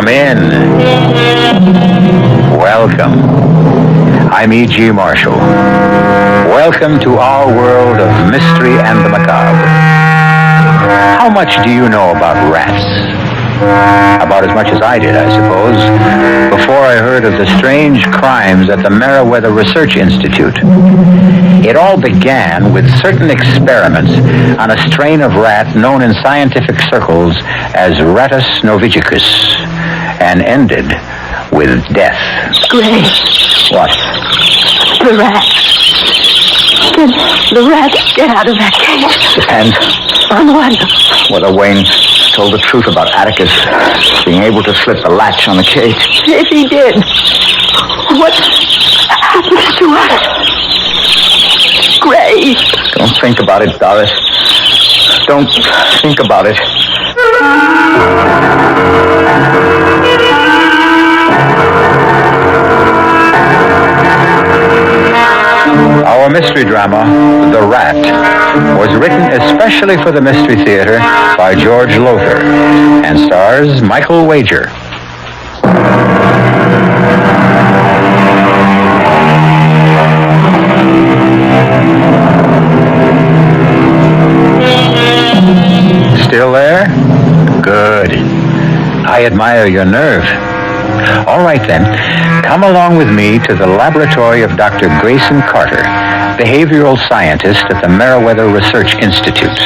Come in. Welcome. I'm E.G. Marshall. Welcome to our world of mystery and the macabre. How much do you know about rats? About as much as I did, I suppose, before I heard of the strange crimes at the Meriwether Research Institute. It all began with certain experiments on a strain of rat known in scientific circles as Rattus norvegicus, and ended with death. Gray. What? The rat. The rat get out of that cage. And On what? whether Wayne told the truth about Atticus being able to slip the latch on the cage. If he did, what happens to us? Gray. Don't think about it, Doris. Don't think about it. Our mystery drama, The Rat, was written especially for the Mystery Theater by George Lothar and stars Michael Wager. Still there? Good. I admire your nerve. All right, then. Come along with me to the laboratory of Dr. Grayson Carter, behavioral scientist at the Meriwether Research Institute.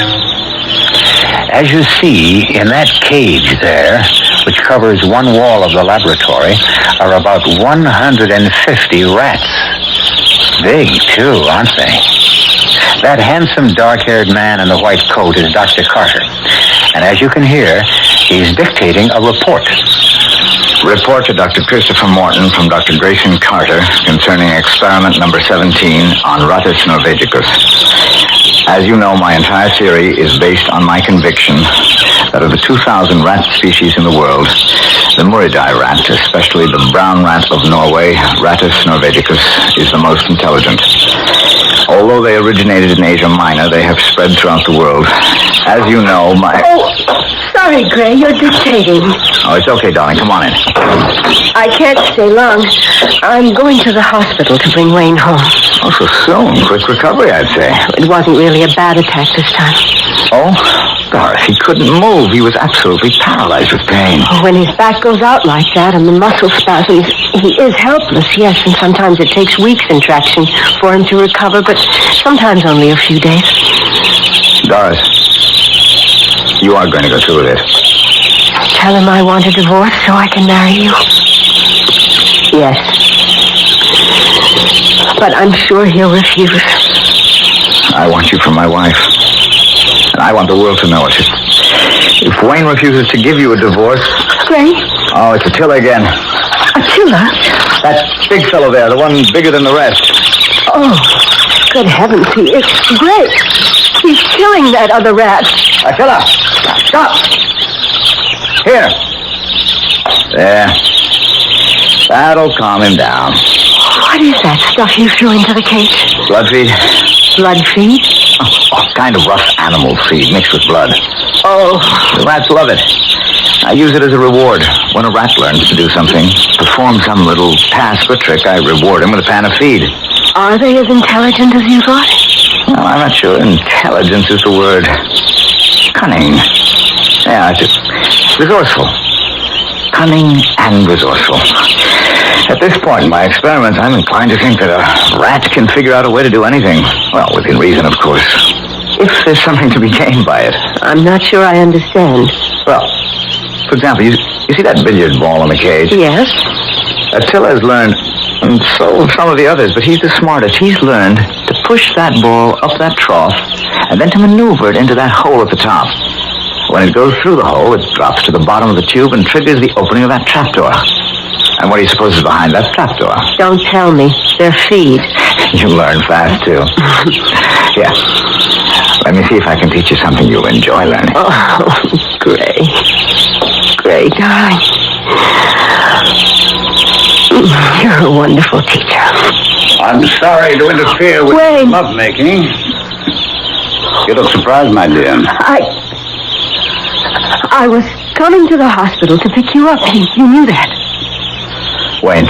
As you see, in that cage there, which covers one wall of the laboratory, are about 150 rats. Big, too, aren't they? That handsome dark-haired man in the white coat is Dr. Carter. And as you can hear, he's dictating a report. Report to Dr. Christopher Morton from Dr. Grayson Carter concerning experiment number 17 on Rattus norvegicus. As you know, my entire theory is based on my conviction that of the 2,000 rat species in the world, the Muridae rat, especially the brown rat of Norway, Rattus norvegicus, is the most intelligent. Although they originated in Asia Minor, they have spread throughout the world. As you know, Sorry, Gray, you're dictating. Oh, it's okay, darling. Come on in. I can't stay long. I'm going to the hospital to bring Wayne home. Oh, so soon. Quick recovery, I'd say. It wasn't really a bad attack this time. Oh? Doris, he couldn't move. He was absolutely paralyzed with pain. When his back goes out like that and the muscle spasms, he is helpless, yes, and sometimes it takes weeks in traction for him to recover, but sometimes only a few days. Doris, you are going to go through with this. Tell him I want a divorce so I can marry you. Yes. But I'm sure he'll refuse. I want you for my wife. And I want the world to know it. If Wayne refuses to give you a divorce... Gray? Oh, it's Attila again. Attila? That big fellow there, the one bigger than the rest. Oh, good heavens, he is Gray. He's killing that other rat. Attila, stop. Here. There. That'll calm him down. What is that stuff you threw into the cage? Blood feed? Blood feed? Oh, kind of rough animal feed mixed with blood. Oh. The rats love it. I use it as a reward. When a rat learns to do something, perform some little task or trick, I reward him with a pan of feed. Are they as intelligent as you thought? Well, I'm not sure intelligence is the word. Cunning. Yeah, it's resourceful. Cunning and resourceful. At this point in my experiments, I'm inclined to think that a rat can figure out a way to do anything. Well, within reason, of course. If there's something to be gained by it. I'm not sure I understand. Well, for example, you see that billiard ball in the cage? Yes? Attila has learned, and so have some of the others, but he's the smartest. He's learned to push that ball up that trough and then to maneuver it into that hole at the top. When it goes through the hole, it drops to the bottom of the tube and triggers the opening of that trapdoor. And what do you suppose is behind that trapdoor? Don't tell me. They're feed. You learn fast, too. Yeah. Let me see if I can teach you something you'll enjoy learning. Oh, Gray. Gray, darling. You're a wonderful teacher. I'm sorry to interfere with Wayne. lovemaking. You look surprised, my dear. I was coming to the hospital to pick you up. You knew that. Wayne,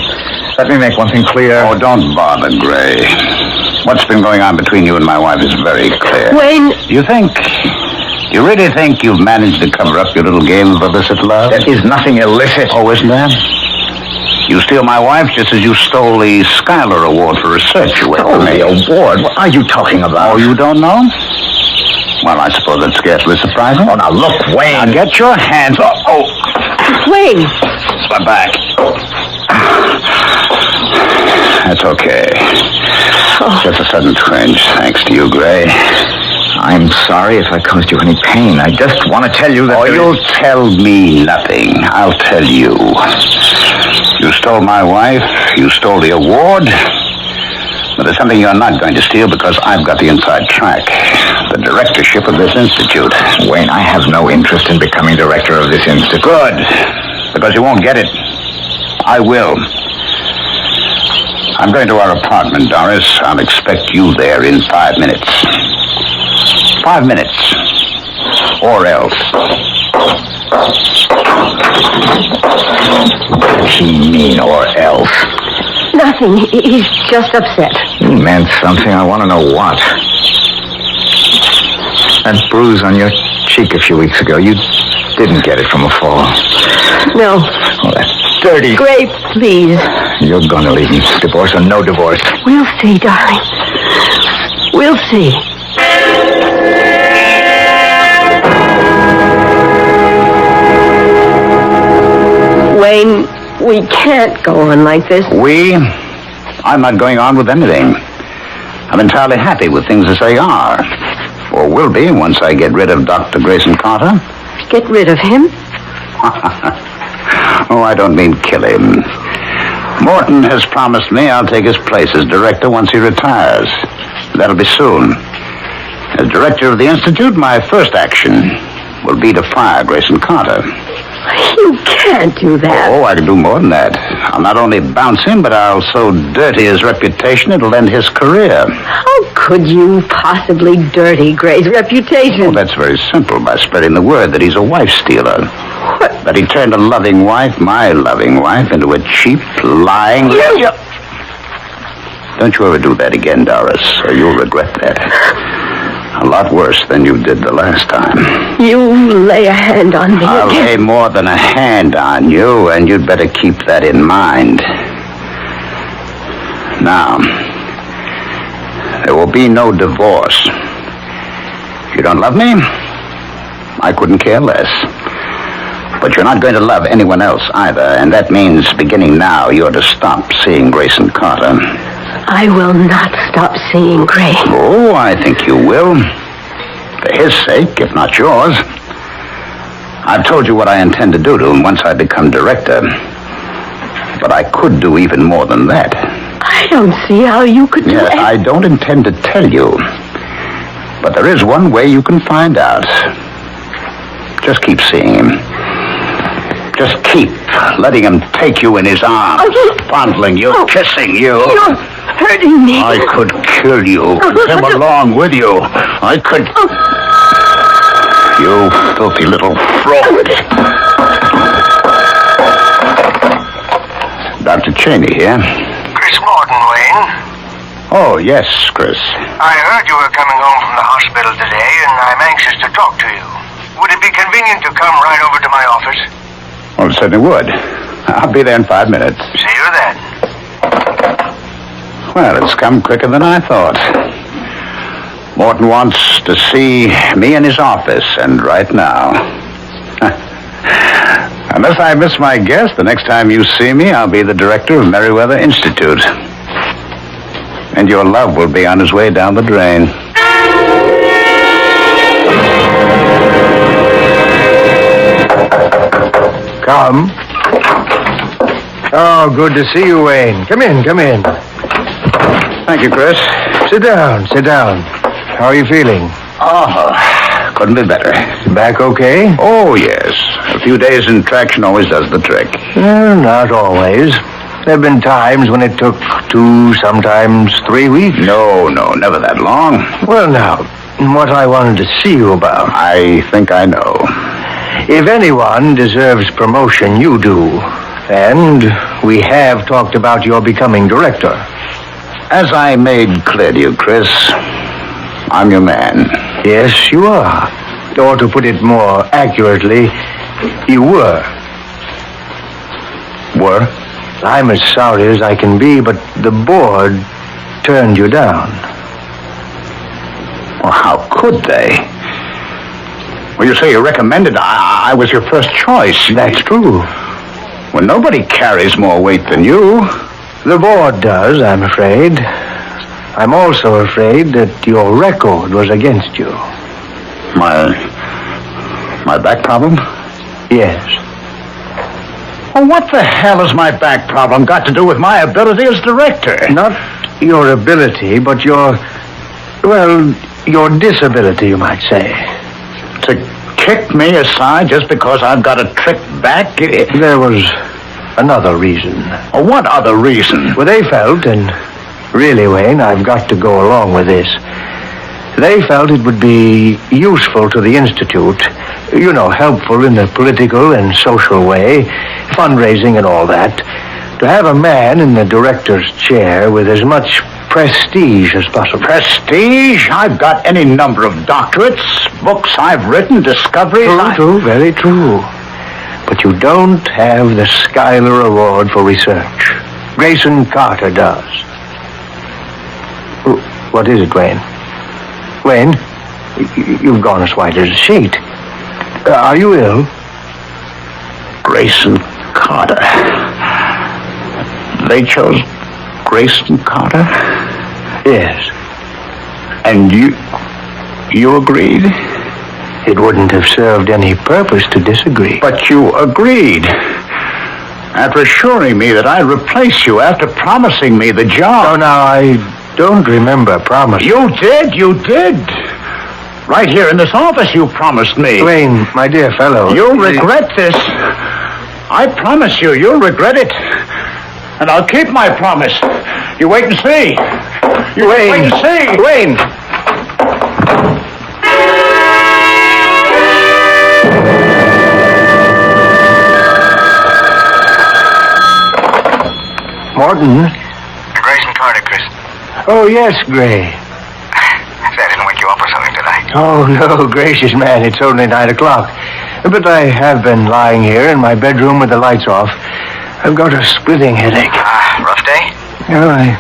let me make one thing clear. Oh, don't bother, Gray. What's been going on between you and my wife is very clear. Wayne... You really think you've managed to cover up your little game of illicit love? There is nothing illicit. Oh, isn't there? You steal my wife just as you stole the Schuyler Award for research away from me. The award? What are you talking about? Oh, you don't know? Well, I suppose that's scarcely surprising. Oh, now look, Wayne. Now get your hands off. Oh, Wayne! my back. That's okay. Just a sudden twinge, thanks to you, Gray. I'm sorry if I caused you any pain. I just want to tell you that... Oh, you'll tell me nothing. I'll tell you. You stole my wife. You stole the award. But there's something you're not going to steal because I've got the inside track. The directorship of this institute. Wayne, I have no interest in becoming director of this institute. Good. Because you won't get it. I will. I'm going to our apartment, Doris. I'll expect you there in 5 minutes. 5 minutes. Or else. What does he mean, or else? Nothing. He's just upset. He meant something. I want to know what. That bruise on your cheek a few weeks ago, you didn't get it from a fall. No. Oh, that's dirty. Gray, please. You're going to leave me. Divorce or no divorce. We'll see, darling. We'll see. Wayne, we can't go on like this. I'm not going on with anything. I'm entirely happy with things as they are. Or will be once I get rid of Dr. Grayson Carter. Get rid of him? Oh, I don't mean kill him. Morton has promised me I'll take his place as director once he retires. That'll be soon. As director of the Institute, my first action will be to fire Grayson Carter. You can't do that. Oh, I can do more than that. I'll not only bounce him, but I'll so dirty his reputation it'll end his career. How could you possibly dirty Gray's reputation? Well, that's very simple, by spreading the word that he's a wife stealer. What? That he turned a loving wife, my loving wife, into a cheap, lying... Don't you ever do that again, Doris, or you'll regret that. A lot worse than you did the last time. You lay a hand on me I'll again. lay more than a hand on you, and you'd better keep that in mind. Now, there will be no divorce. If you don't love me, I couldn't care less. But you're not going to love anyone else either, and that means beginning now you're to stop seeing Grayson Carter. I will not stop seeing Gray. Oh, I think you will. For his sake, if not yours. I've told you what I intend to do to him once I become director. But I could do even more than that. I don't see how you could do Yes, it. I don't intend to tell you. But there is one way you can find out. Just keep seeing him. Just keep letting him take you in his arms, fondling you, kissing you. You're hurting me. I could kill you, him along with you. I could... You filthy little fraud. Dr. Cheney here. Chris Morton, Wayne. Oh, yes, Chris. I heard you were coming home from the hospital today, and I'm anxious to talk to you. Would it be convenient to come right over to my office? Oh, it certainly would. I'll be there in 5 minutes. See you then. Well, it's come quicker than I thought. Morton wants to see me in his office, and right now. Unless I miss my guess, the next time you see me, I'll be the director of Meriwether Institute. And your love will be on his way down the drain. Come. Oh, good to see you, Wayne. Come in, come in. Thank you, Chris. Sit down, sit down. How are you feeling? Oh, couldn't be better. Back okay? Oh, yes. A few days in traction always does the trick. Not always. There have been times when it took 2, sometimes 3 weeks. No, never that long. Well, now, what I wanted to see you about. I think I know. If anyone deserves promotion, you do. And we have talked about your becoming director. As I made clear to you, Chris, I'm your man. Yes, you are. Or to put it more accurately, you were. Were? I'm as sorry as I can be, but the board turned you down. Well, how could they? Well, you say you recommended I was your first choice. That's true. Well, nobody carries more weight than you. The board does, I'm afraid. I'm also afraid that your record was against you. My back problem? Yes. Well, what the hell has my back problem got to do with my ability as director? Not your ability, but your disability, you might say. To kick me aside just because I've got a trick back? There was another reason. Oh, what other reason? Well, they felt, and really, Wayne, I've got to go along with this. They felt it would be useful to the Institute, helpful in a political and social way, fundraising and all that, to have a man in the director's chair with as much prestige as possible. Prestige? I've got any number of doctorates, books I've written, discoveries. True, very true. But you don't have the Schuyler Award for research. Grayson Carter does. What is it, Wayne? Wayne, you've gone as white as a sheet. Are you ill? Grayson Carter. They chose Grayson Carter? Yes. And you agreed? It wouldn't have served any purpose to disagree. But you agreed. After assuring me that I'd replace you, after promising me the job. Oh, now, I don't remember promising. You did. Right here in this office you promised me. Wayne, my dear fellow. You'll regret this. I promise you'll regret it. And I'll keep my promise. You wait and see. Wait and see. Wayne. Morton? Grayson Carter, Chris. Oh, yes, Gray. I didn't wake you up or something, did I? Oh, no, gracious man, it's only 9 o'clock. But I have been lying here in my bedroom with the lights off. I've got a splitting headache. Rough day? Well, I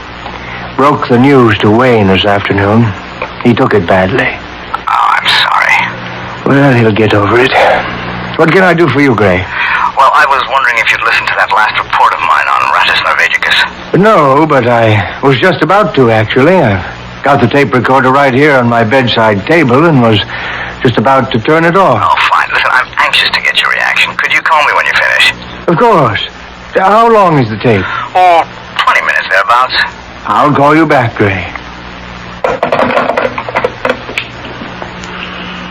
broke the news to Wayne this afternoon. He took it badly. Oh, I'm sorry. Well, he'll get over it. What can I do for you, Gray? Well, I was wondering if you'd listened to that last report of mine on Ratus Norvegicus. No, but I was just about to, actually. I got the tape recorder right here on my bedside table and was just about to turn it off. Oh, fine. Listen, I'm anxious to get your reaction. Could you call me when you finish? Of course. How long is the tape? Oh, 20 minutes thereabouts. I'll call you back, Gray.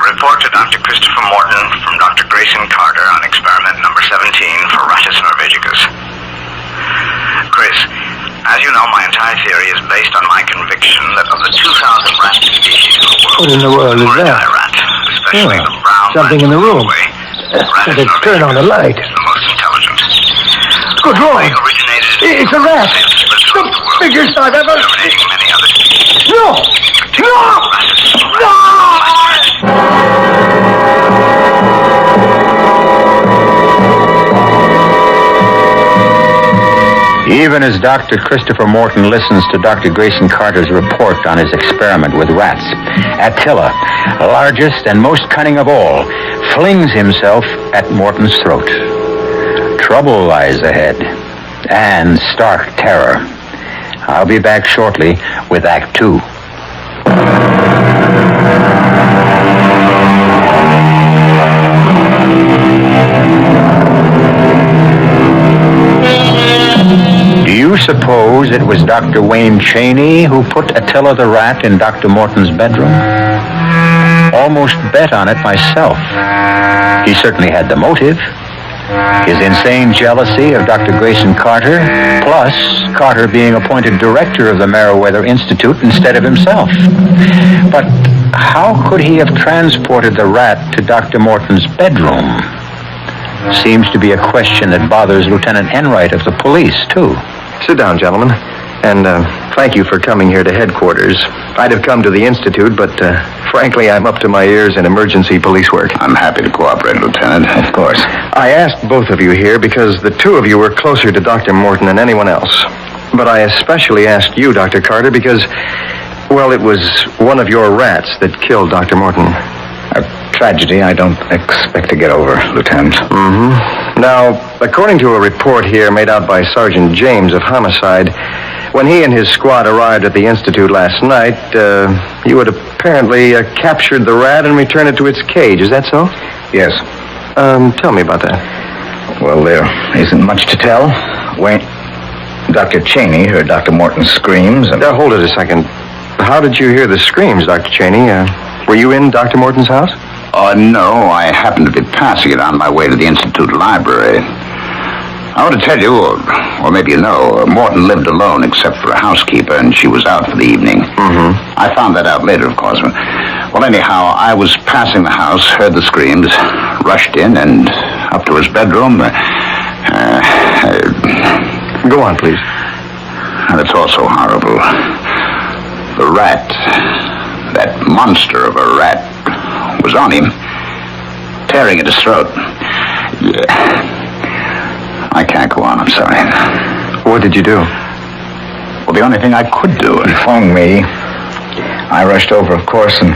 Report to Dr. Christopher Morton from Dr. Grayson Carter on experiment number 17 for Ratus Norvegicus. Chris, as you know, my entire theory is based on my conviction that of the 2,000 rat species in the world, What in the world is that? rat, especially the brown something in the room. Ratus Better turn on the light. is the most intelligent. Good Lord! Originated It's a rat! The biggest I've ever... exterminating many other species. No! Even as Dr. Christopher Morton listens to Dr. Grayson Carter's report on his experiment with rats, Attila, largest and most cunning of all, flings himself at Morton's throat. Trouble lies ahead, and stark terror. I'll be back shortly with Act 2. Do you suppose it was Dr. Wayne Cheney who put Attila the rat in Dr. Morton's bedroom? Almost bet on it myself. He certainly had the motive. His insane jealousy of Dr. Grayson Carter, plus Carter being appointed director of the Meriwether Institute instead of himself. But how could he have transported the rat to Dr. Morton's bedroom? Seems to be a question that bothers Lieutenant Enright of the police, too. Sit down, gentlemen. And thank you for coming here to headquarters. I'd have come to the Institute, but frankly, I'm up to my ears in emergency police work. I'm happy to cooperate, Lieutenant. Of course. I asked both of you here because the two of you were closer to Dr. Morton than anyone else. But I especially asked you, Dr. Carter, because, well, it was one of your rats that killed Dr. Morton. A tragedy I don't expect to get over, Lieutenant. Mm-hmm. Now, according to a report here made out by Sergeant James of Homicide, when he and his squad arrived at the Institute last night, you had apparently captured the rat and returned it to its cage. Is that so? Yes. Tell me about that. Well, there isn't much to tell. Dr. Cheney heard Dr. Morton's screams and... Hold it a second. How did you hear the screams, Dr. Cheney? Were you in Dr. Morton's house? No, I happened to be passing it on my way to the Institute library. I want to tell you, or maybe you know, Morton lived alone except for a housekeeper, and she was out for the evening. Mm-hmm. I found that out later, of course. Well, anyhow, I was passing the house, heard the screams, rushed in, and up to his bedroom. Go on, please. And it's also horrible. The rat, that monster of a rat, was on him, tearing at his throat. Yeah. I can't go on, I'm sorry. What did you do? Well, the only thing I could do, it phoned me. I rushed over, of course, and,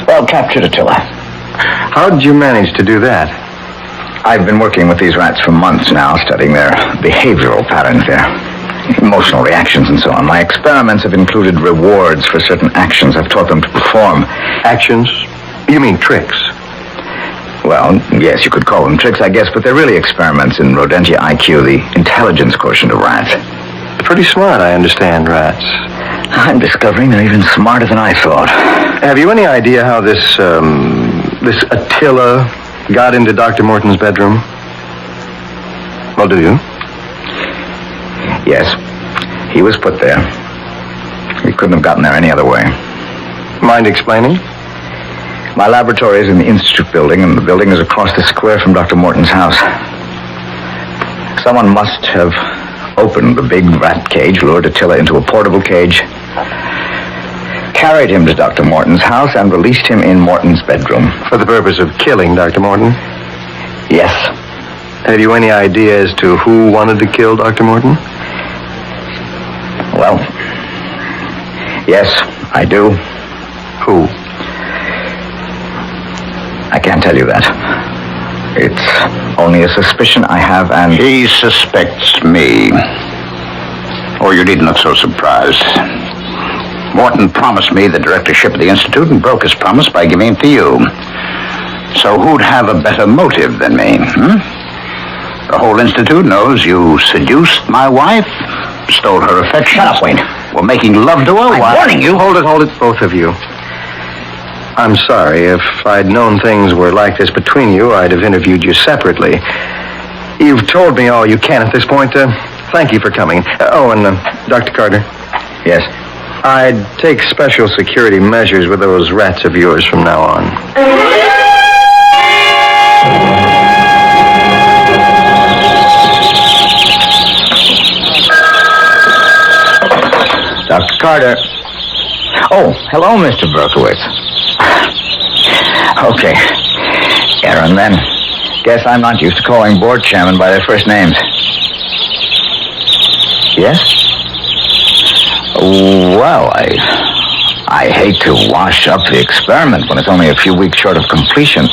well, captured Attila. How did you manage to do that? I've been working with these rats for months now, studying their behavioral patterns, their emotional reactions and so on. My experiments have included rewards for certain actions I've taught them to perform. Actions? You mean tricks? Well, yes, you could call them tricks, I guess, but they're really experiments in rodentia IQ, the intelligence quotient of rats. Pretty smart, I understand, rats. I'm discovering they're even smarter than I thought. Have you any idea how this Attila got into Dr. Morton's bedroom? Well, do you? Yes. He was put there. He couldn't have gotten there any other way. Mind explaining? My laboratory is in the Institute building, and the building is across the square from Dr. Morton's house. Someone must have opened the big rat cage, lured Attila into a portable cage, carried him to Dr. Morton's house, and released him in Morton's bedroom. For the purpose of killing Dr. Morton? Yes. Have you any idea as to who wanted to kill Dr. Morton? Well, yes, I do. Who? I can't tell you that. It's only a suspicion I have, and... He suspects me. Oh, you needn't look so surprised. Morton promised me the directorship of the Institute and broke his promise by giving it to you. So who'd have a better motive than me, The whole Institute knows you seduced my wife, stole her affection. Shut up, Wayne. We're making love to her. I'm warning you. Hold it, both of you. I'm sorry. If I'd known things were like this between you, I'd have interviewed you separately. You've told me all you can at this point. Thank you for coming. Dr. Carter? Yes? I'd take special security measures with those rats of yours from now on. Dr. Carter. Oh, hello, Mr. Berkowitz. Okay. Aaron, then. Guess I'm not used to calling board chairmen by their first names. Yes? Well, I hate to wash up the experiment when it's only a few weeks short of completion.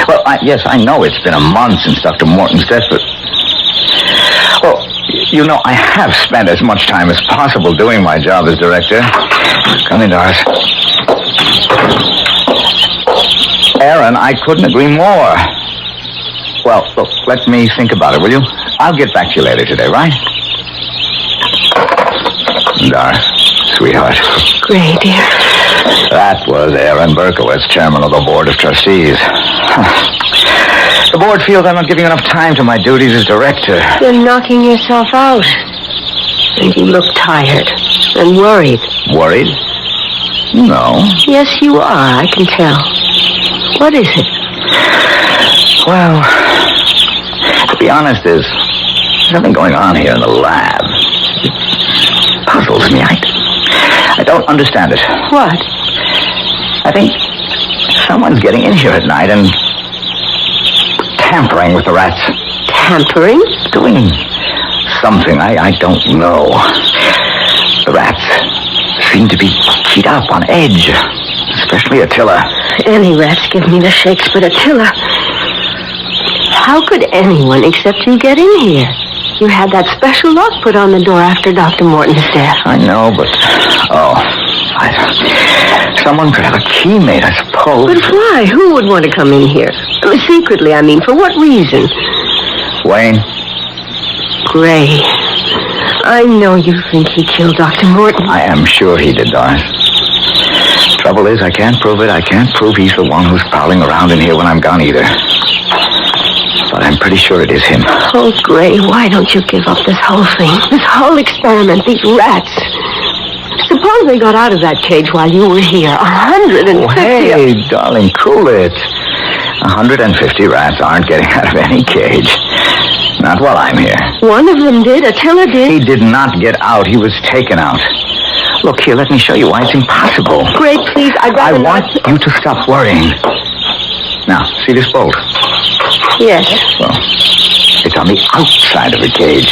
Well, yes, I know it's been a month since Dr. Morton's death, but... Well, you know, I have spent as much time as possible doing my job as director. Come in, Doris. Aaron, I couldn't agree more. Well, look, let me think about it, will you? I'll get back to you later today, right? Doris, sweetheart. Gray, dear. That was Aaron Berkowitz, chairman of the Board of Trustees. The board feels I'm not giving enough time to my duties as director. You're knocking yourself out. And you look tired and worried. Worried? No. Yes, you are, I can tell. What is it? Well, to be honest, there's something going on here in the lab. It puzzles me. I don't understand it. What? I think someone's getting in here at night and tampering with the rats. Tampering? Doing something I don't know. The rats seem to be keyed up on edge, especially Attila. Any rats give me the shakes, but Attila... How could anyone except you get in here? You had that special lock put on the door after Dr. Morton's death. I know, but... someone could have a key made, I suppose. But why? Who would want to come in here? Secretly, I mean. For what reason? Wayne? Gray. I know you think he killed Dr. Morton. I am sure he did, Doris. Trouble is, I can't prove it. I can't prove he's the one who's prowling around in here when I'm gone either. But I'm pretty sure it is him. Oh, Gray, why don't you give up this whole thing? This whole experiment, these rats. Suppose they got out of that cage while you were here. 150. Oh, hey, darling, cool it. 150 rats aren't getting out of any cage. Not while I'm here. One of them did. Attila did. He did not get out. He was taken out. Look, here, let me show you why it's impossible. Gray, please, I'd rather I want you to stop worrying. Now, see this bolt? Yes. Well, it's on the outside of the cage.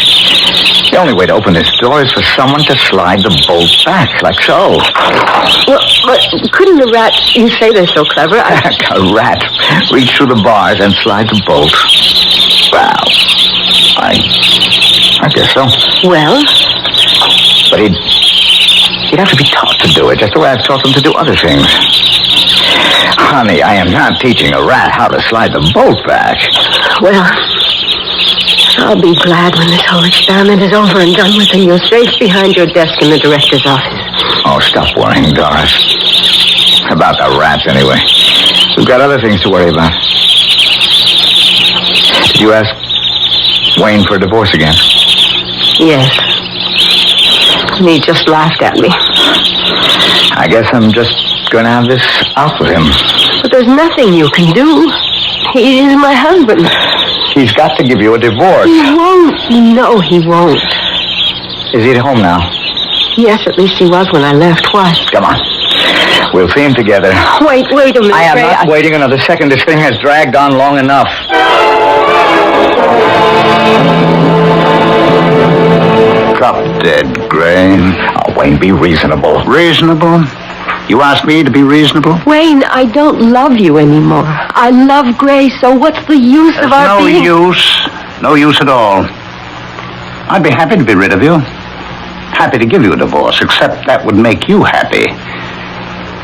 The only way to open this door is for someone to slide the bolt back, like so. Well, but couldn't the rat... You say they're so clever. A rat reach through the bars and slide the bolt. Well, I guess so. Well? But he'd have to be taught to do it, just the way I've taught them to do other things. Honey, I am not teaching a rat how to slide the bolt back. Well, I'll be glad when this whole experiment is over and done with and you're safe behind your desk in the director's office. Oh, stop worrying, Doris. About the rats, anyway. We've got other things to worry about. Did you ask Wayne for a divorce again? Yes. And he just laughed at me. I guess I'm just going to have this out with him. But there's nothing you can do. He is my husband. He's got to give you a divorce. He won't. No, he won't. Is he at home now? Yes, at least he was when I left. Why? Come on. We'll see him together. Wait a minute. I am Ray, not waiting another second. This thing has dragged on long enough. Drop dead, Gray. Oh, Wayne, be reasonable. Reasonable? You ask me to be reasonable? Wayne, I don't love you anymore. I love Gray, so what's the use of our being... No use at all. I'd be happy to be rid of you. Happy to give you a divorce, except that would make you happy.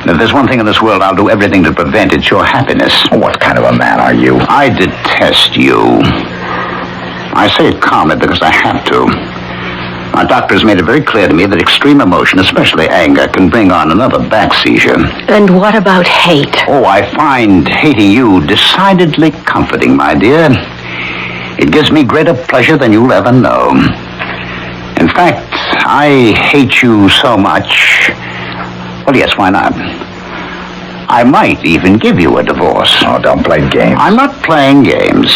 And if there's one thing in this world I'll do everything to prevent, it's your happiness. What kind of a man are you? I detest you. I say it calmly because I have to. Our doctor has made it very clear to me that extreme emotion, especially anger, can bring on another back seizure. And what about hate? Oh, I find hating you decidedly comforting, my dear. It gives me greater pleasure than you'll ever know. In fact, I hate you so much. Well, yes, why not? I might even give you a divorce. Oh, don't play games. I'm not playing games.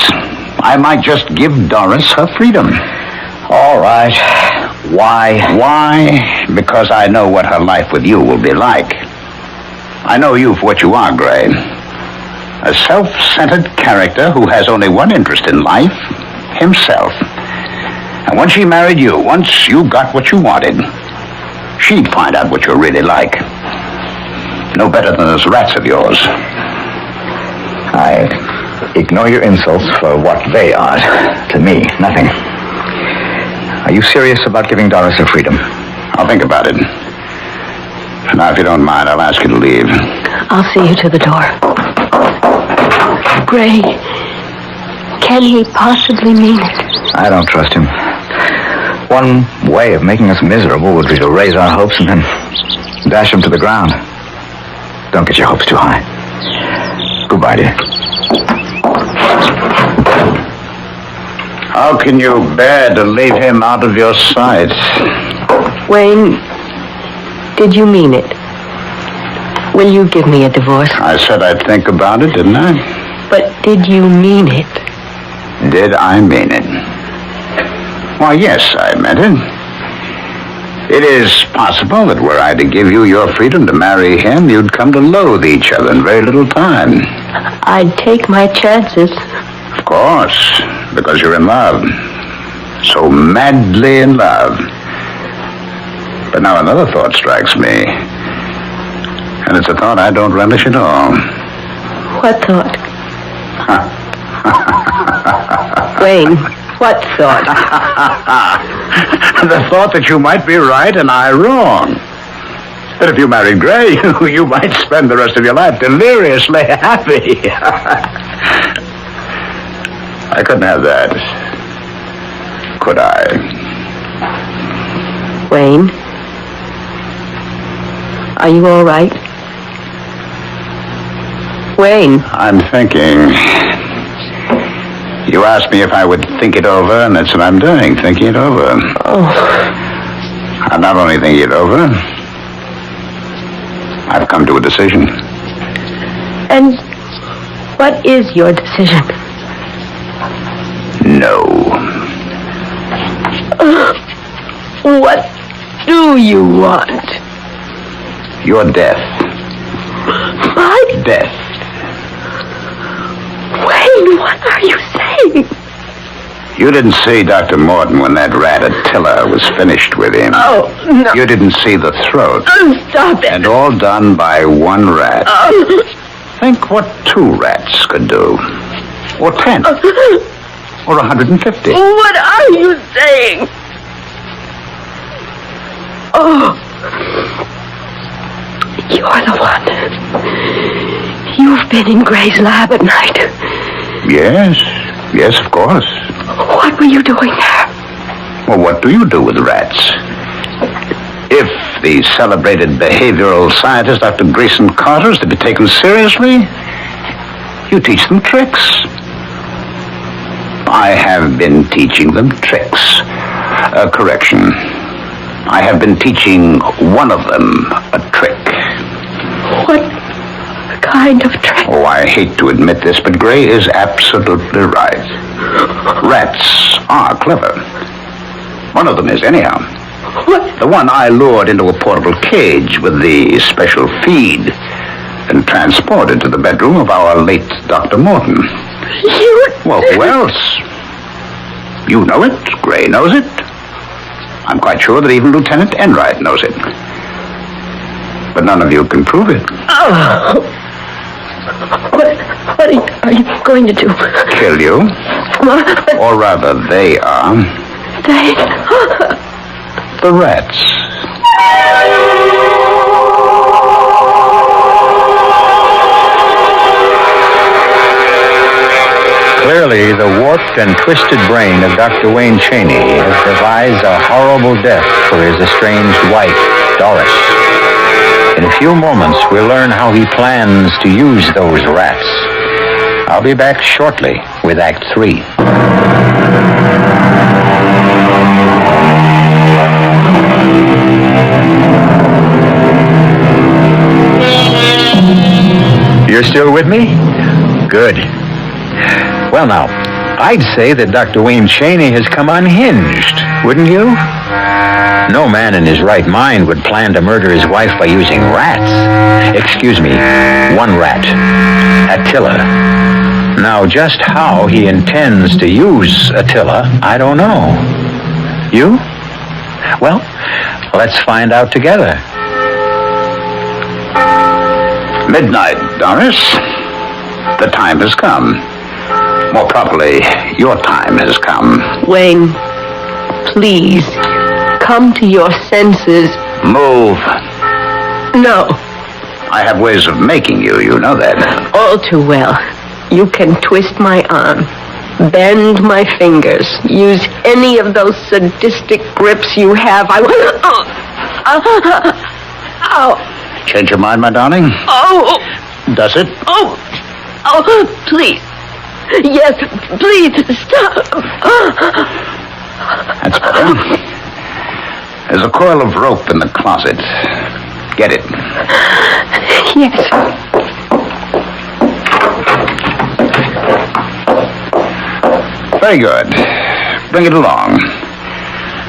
I might just give Doris her freedom. All right. Why? Why? Because I know what her life with you will be like. I know you for what you are, Gray. A self-centered character who has only one interest in life, himself. And once she married you, once you got what you wanted, she'd find out what you're really like. No better than those rats of yours. I ignore your insults for what they are. To me, nothing. Are you serious about giving Doris her freedom? I'll think about it. Now, if you don't mind, I'll ask you to leave. I'll see you to the door. Gray, can he possibly mean it? I don't trust him. One way of making us miserable would be to raise our hopes and then dash them to the ground. Don't get your hopes too high. Goodbye, dear. How can you bear to leave him out of your sight? Wayne, did you mean it? Will you give me a divorce? I said I'd think about it, didn't I? But did you mean it? Did I mean it? Why, yes, I meant it. It is possible that were I to give you your freedom to marry him, you'd come to loathe each other in very little time. I'd take my chances. Of course, because you're in love. So madly in love. But now another thought strikes me. And it's a thought I don't relish at all. What thought? Wayne, what thought? The thought that you might be right and I wrong. That if you married Gray, you might spend the rest of your life deliriously happy. I couldn't have that. Could I? Wayne, are you all right? Wayne. I'm thinking. You asked me if I would think it over, and that's what I'm doing, thinking it over. Oh. I'm not only thinking it over, I've come to a decision. And what is your decision? No. What do you want? Your death. My Death. Wayne, what are you saying? You didn't see Dr. Morton when that rat Attila was finished with him. Oh, no. You didn't see the throat. Stop it. And all done by one rat. Think what 2 rats could do. Or 10. Or 150. What are you saying? Oh. You're the one. You've been in Gray's lab at night. Yes. Yes, of course. What were you doing there? Well, what do you do with rats? If the celebrated behavioral scientist, Dr. Grayson Carter, is to be taken seriously, you teach them tricks. I have been teaching them tricks. Correction. I have been teaching one of them a trick. What kind of trick? Oh, I hate to admit this, but Gray is absolutely right. Rats are clever. One of them is, anyhow. What? The one I lured into a portable cage with the special feed and transported to the bedroom of our late Dr. Morton. You... Well, who else? You know it. Gray knows it. I'm quite sure that even Lieutenant Enraged knows it. But none of you can prove it. Oh. What are you going to do? Kill you. Or rather, they are. They... The rats. Clearly, the warped and twisted brain of Dr. Wayne Chaney has devised a horrible death for his estranged wife, Doris. In a few moments, we'll learn how he plans to use those rats. I'll be back shortly with Act 3. You're still with me? Good. Well, now, I'd say that Dr. Wayne Chaney has come unhinged, wouldn't you? No man in his right mind would plan to murder his wife by using rats. Excuse me, one rat. Attila. Now, just how he intends to use Attila, I don't know. You? Well, let's find out together. Midnight, Doris. The time has come. More properly, your time has come. Wayne, please, come to your senses. Move. No, I have ways of making you, you know that. all too well. You can twist my arm, bend my fingers, use any of those sadistic grips you have. I will... Ow. Change your mind, my darling? Oh. Does it? Oh, please. Yes, please, stop. That's better. There's a coil of rope in the closet. Get it. Yes. Very good. Bring it along.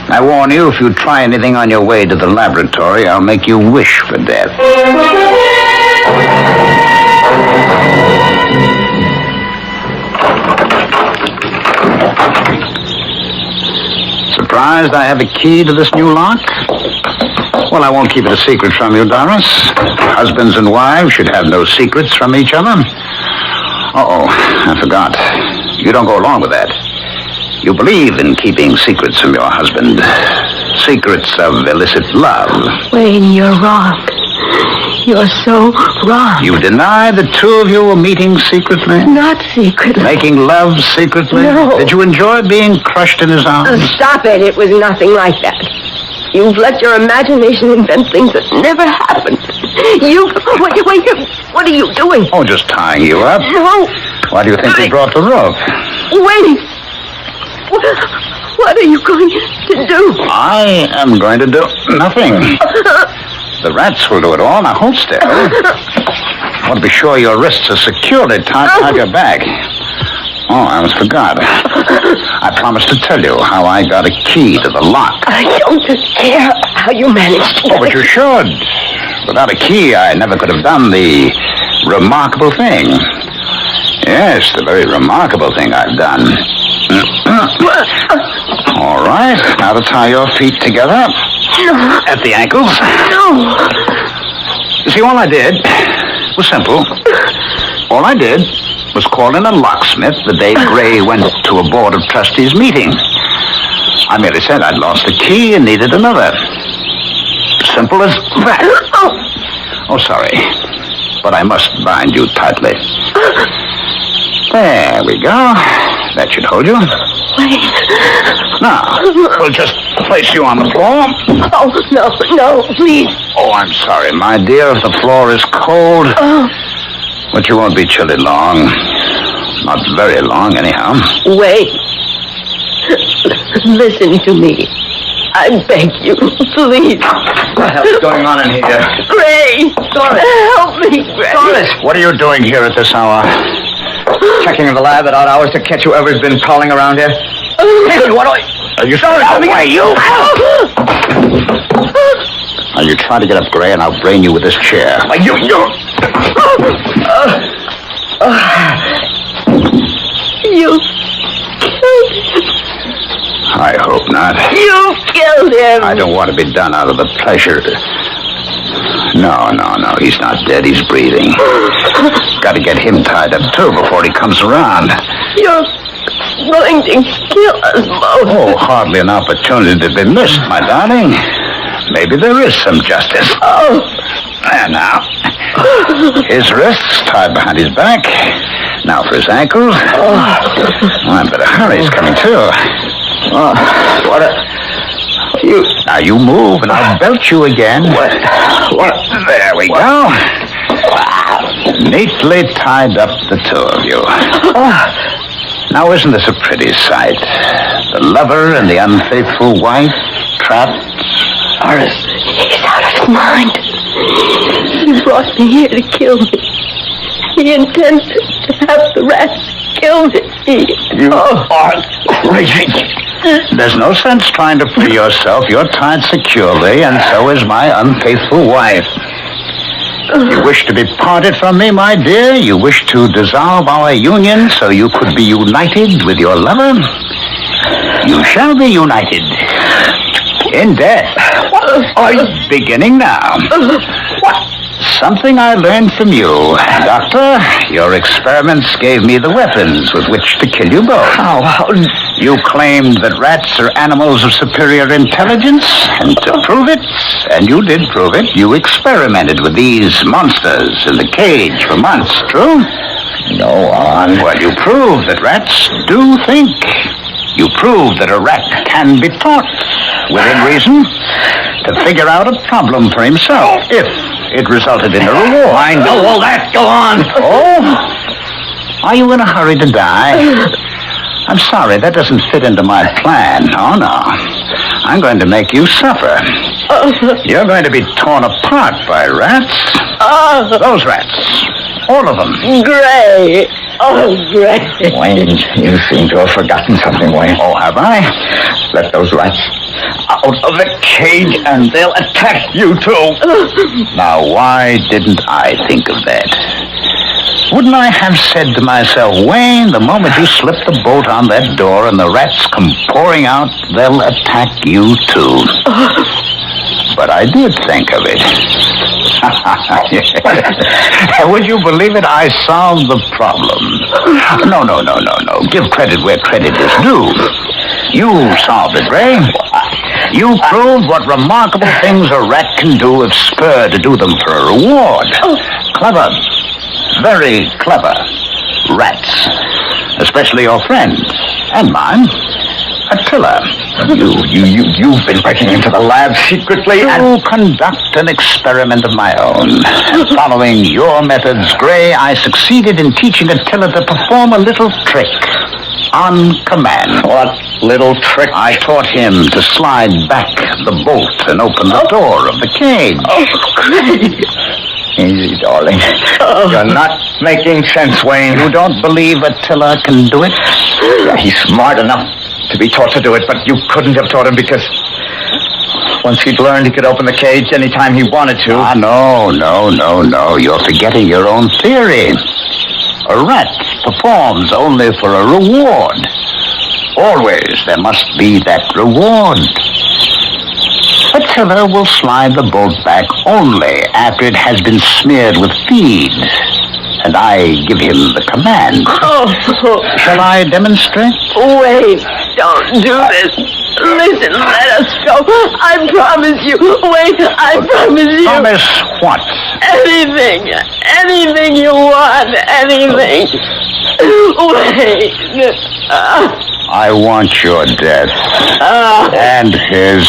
I warn you, if you try anything on your way to the laboratory, I'll make you wish for death. Surprised I have a key to this new lock? Well, I won't keep it a secret from you, Doris. Husbands and wives should have no secrets from each other. Uh-oh, I forgot. You don't go along with that. You believe in keeping secrets from your husband. Secrets of illicit love. Wayne, you're wrong. You're so wrong. You deny the two of you were meeting secretly? Not secretly. Making love secretly? No. Did you enjoy being crushed in his arms? Stop it. It was nothing like that. You've let your imagination invent things that never happened. What are you doing? Oh, just tying you up. No. Why do you think we brought the rope? Wait. What are you going to do? I am going to do nothing. The rats will do it all. Now hold still. I want to be sure your wrists are securely tied behind your back. Oh, I almost forgot. I promised to tell you how I got a key to the lock. I don't care how you managed to. Oh, but you should. Without a key, I never could have done the remarkable thing. Yes, the very remarkable thing I've done. All right, now to tie your feet together at the ankles. No. You see, all I did was simple. All I did was call in a locksmith the day Gray went to a board of trustees meeting. I merely said I'd lost the key and needed another. Simple as that. Oh, sorry. But I must bind you tightly. There we go. That should hold you. Wait. Now, we'll just place you on the floor. Oh, no, please. Oh, I'm sorry, my dear, if the floor is cold. Oh. But you won't be chilly long. Not very long, anyhow. Wait. Listen to me. I beg you, please. What the hell's going on in here? Gray. Doris. Help me, Gray. Doris! What are you doing here at this hour? Checking in the lab at odd hours to catch whoever's been prowling around here. Hey, what are you sorry? Away, you! Now, you try to get up, Gray, and I'll brain you with this chair. You! You killed him. I hope not. You killed him. I don't want to be done out of the pleasure. No, he's not dead. He's breathing. Got to get him tied up, too, before he comes around. You're going to kill us both. Oh, hardly an opportunity to be missed, my darling. Maybe there is some justice. Oh. There now. His wrists tied behind his back. Now for his ankles. Oh, I better hurry. He's coming, too. Oh, Now you move, and I'll belt you again. What? There we go. Neatly tied up, the two of you. Now, isn't this a pretty sight? The lover and the unfaithful wife trapped. Horace, he's out of his mind. He brought me here to kill me. He intends to have the rats kill me. You are crazy. There's no sense trying to free yourself. You're tied securely, and so is my unfaithful wife. You wish to be parted from me, my dear? You wish to dissolve our union so you could be united with your lover? You shall be united. In death. Beginning now. Something I learned from you. Doctor, your experiments gave me the weapons with which to kill you both. How? You claimed that rats are animals of superior intelligence, and to prove it, and you did prove it, you experimented with these monsters in the cage for months, true? Go on. Well, you proved that rats do think. You proved that a rat can be taught, within reason, to figure out a problem for himself, if it resulted in a reward. I know all that. Go on. Oh? Are you in a hurry to die? I'm sorry, that doesn't fit into my plan. Oh, no. I'm going to make you suffer. You're going to be torn apart by rats. Those rats. All of them. Gray. Oh, Gray. Wayne, you seem to have forgotten something, Wayne. Oh, have I? Let those rats out of the cage and they'll attack you too. Now, why didn't I think of that? Wouldn't I have said to myself, Wayne, the moment you slip the bolt on that door and the rats come pouring out, they'll attack you too. But I did think of it. Would you believe it? I solved the problem. No. Give credit where credit is due. You solved it, Ray. You proved what remarkable things a rat can do if spurred to do them for a reward. Clever. Very clever. Rats. Especially your friends. And mine. Attila. You've been breaking into the lab secretly to conduct an experiment of my own. Following your methods, Gray, I succeeded in teaching Attila to perform a little trick. On command. What little trick? I taught him to slide back the bolt and open the door of the cage. Oh, Gray. Easy, darling. You're not making sense, Wayne. You don't believe Attila can do it? Yeah, he's smart enough to be taught to do it, but you couldn't have taught him because once he'd learned he could open the cage anytime he wanted to. No. You're forgetting your own theory. A rat performs only for a reward. Always there must be that reward. Attila will slide the bolt back only after it has been smeared with feed. And I give him the command. Shall I demonstrate? Wait, don't do this. Listen, let us go. I promise you. Wait, I promise you. Promise what? Anything. Anything you want. Anything. Wait. I want your death. And his.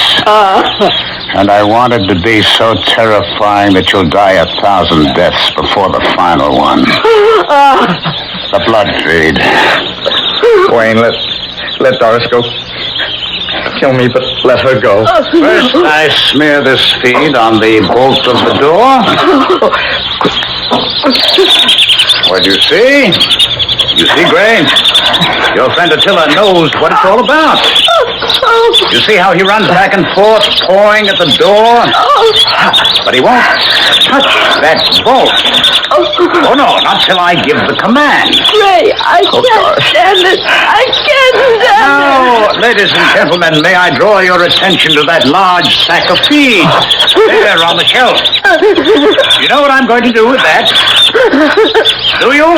And I want it to be so terrifying that you'll die 1,000 deaths before the final one. The blood feed. Wayne, let Doris go. Kill me, but let her go. First, I smear this feed on the bolt of the door. What do you see? You see, Gray? Your friend Attila knows what it's all about. You see how he runs back and forth, pawing at the door? But he won't touch that bolt. Oh, no, not till I give the command. Gray, I can't stand it. I can't stand it. Now, ladies and gentlemen, may I draw your attention to that large sack of feed there on the shelf. You know what I'm going to do with that? Do you?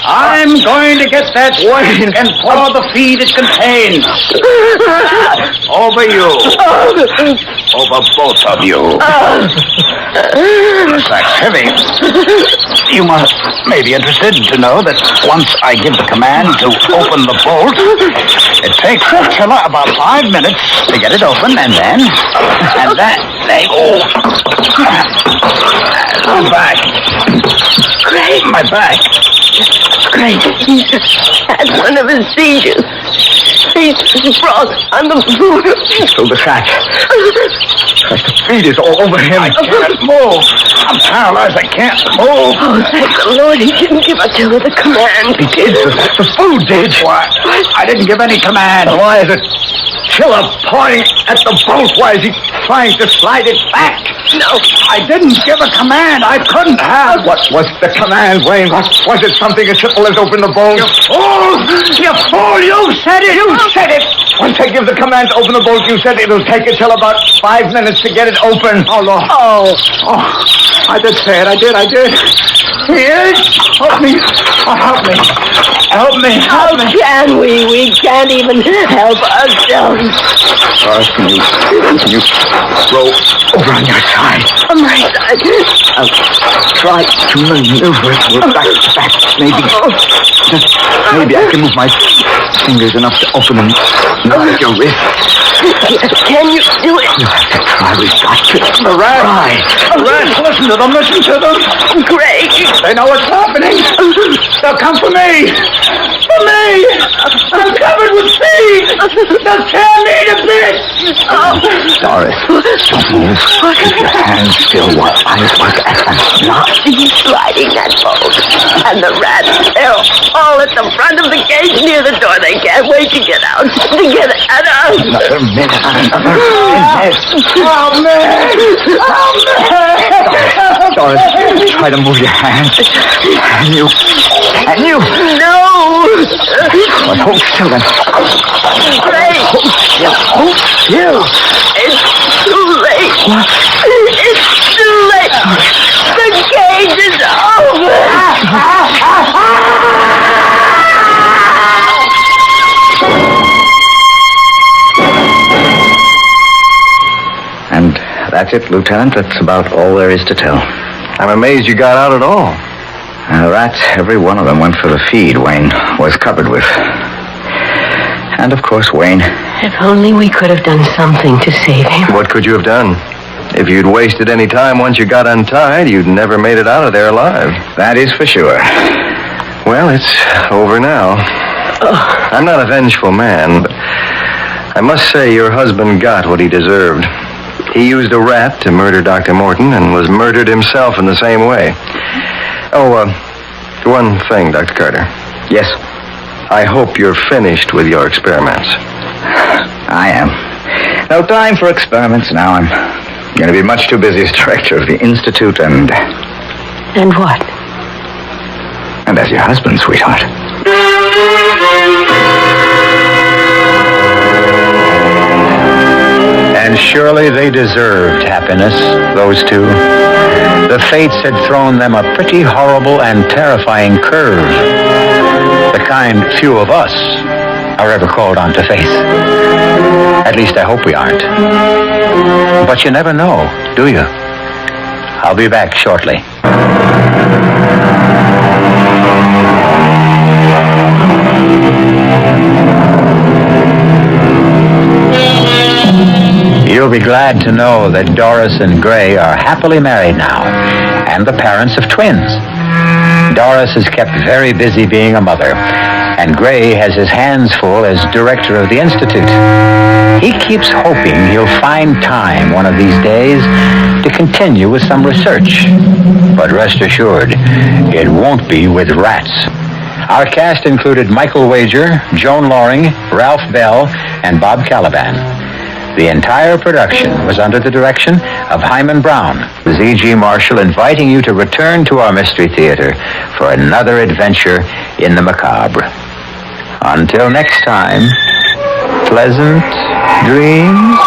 I'm going to get that Wayne and pour the feed it contains. Over you. Over both of you. The sack's heavy. You may be interested to know that once I give the command to open the bolt, it takes Attila about 5 minutes to get it open, and then... I'm back. Gray. My back. Gray, he had one of his seizures. He's brought on the floor. Through the sack. The feed is all over him. I can't move. I'm paralyzed. I can't move. Oh, thank the Lord he didn't give Attila the command. He did. The food did. Why? I didn't give any command. Why is it Attila pawing at the bolt? Why is he trying to slide it back? No. I didn't give a command. I couldn't have. What was the command, Wayne? Was it something as simple as open the bolt? You fool! You fool! You said it! You said it! Once I give the command to open the bolt, you said it'll take Attila about 5 minutes to get it open. Oh, Lord. Oh, I did say it. I did. Here, help me. Oh, help me. Help me. How can we? We can't even help ourselves. Doris, can you roll over on your side? On my side. I'll try to maneuver it. We're back to back. Maybe I can move my fingers enough to open them. Not your wrist. Can you do it? You have to try. We've got to. The rats, listen to them. Gray. They know what's happening. They'll come for me. For me. I'm covered with feed. They'll tear me need a bit! Oh. Doris, don't move. Keep your hands still while I work at them. Now. He's sliding that boat. And the rats, they're all at the front of the cage near the door. They can't wait to get out. To get at us. Another minute. Oh, man! Doris, try to move your hands. Can you? No! Well, hold still then. Ray! Hold still. It's too late. What? It's too late. The cage is over. And that's it, Lieutenant. That's about all there is to tell. I'm amazed you got out at all. The rats, every one of them went for the feed Wayne was covered with. And, of course, Wayne. If only we could have done something to save him. What could you have done? If you'd wasted any time once you got untied, you'd never made it out of there alive. That is for sure. Well, it's over now. I'm not a vengeful man, but I must say your husband got what he deserved. He used a rat to murder Dr. Morton and was murdered himself in the same way. Oh, one thing, Dr. Carter. Yes, I hope you're finished with your experiments. I am. No time for experiments now. I'm going to be much too busy as director of the Institute and what? And as your husband, sweetheart. And surely they deserved happiness, those two. The fates had thrown them a pretty horrible and terrifying curve. The kind few of us are ever called on to face. At least I hope we aren't. But you never know, do you? I'll be back shortly. You'll be glad to know that Doris and Gray are happily married now, and the parents of twins. Doris is kept very busy being a mother, and Gray has his hands full as director of the Institute. He keeps hoping he'll find time one of these days to continue with some research. But rest assured, it won't be with rats. Our cast included Michael Wager, Joan Loring, Ralph Bell, and Bob Caliban. The entire production was under the direction of Hyman Brown. Z.G. Marshall inviting you to return to our Mystery Theater for another adventure in the macabre. Until next time, pleasant dreams.